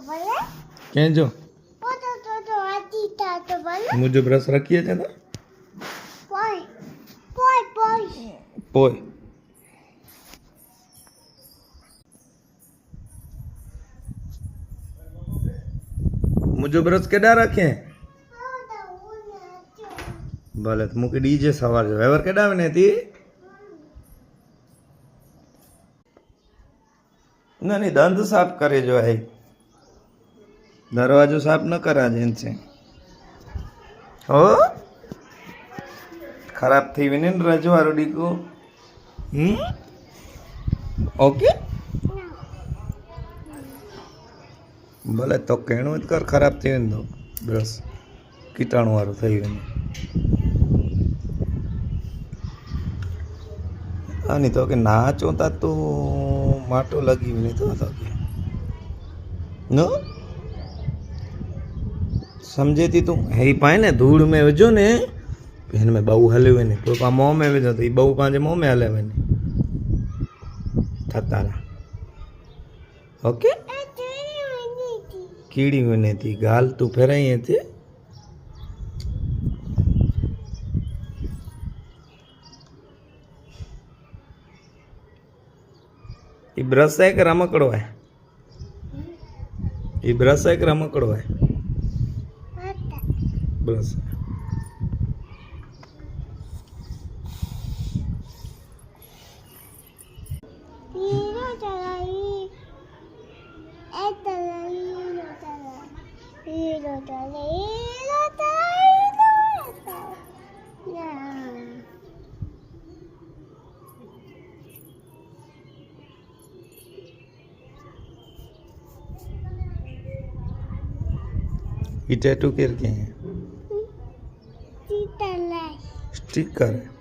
क्या जो मुझे ब्रश रखिए थे ना पोय मुझे ब्रश केड़ा रखे भले तो मुके डीजे सवार जो व्यवहार केड़ा ने थी ना नहीं दंत साफ करे जो है दरवाजो साफ न करा जे इनसे हो खराब थी विने रजो वारो डीको ओके भले तो कहणो ज कर खराब थी वेंदो ब्रश कीटाणु वारो थई वेंदो नहीं तो के ना चोता तो माटो लगी नहीं तो के नो समझे थी तू हे पाए ने धूड़ में विझो ने हिन में बहु हले वे ने कोई पा मुंह में विझो तो ई बहु पंहिंजे मुंह में हले वे ने थतारा ओके कीड़ी वने थी गाल तू फेराई थी ये ब्रश है कि रमकड़ो है ये ब्रश है कि रमकड़ो है ब्रश ये टैटू करके हैं स्टिकर है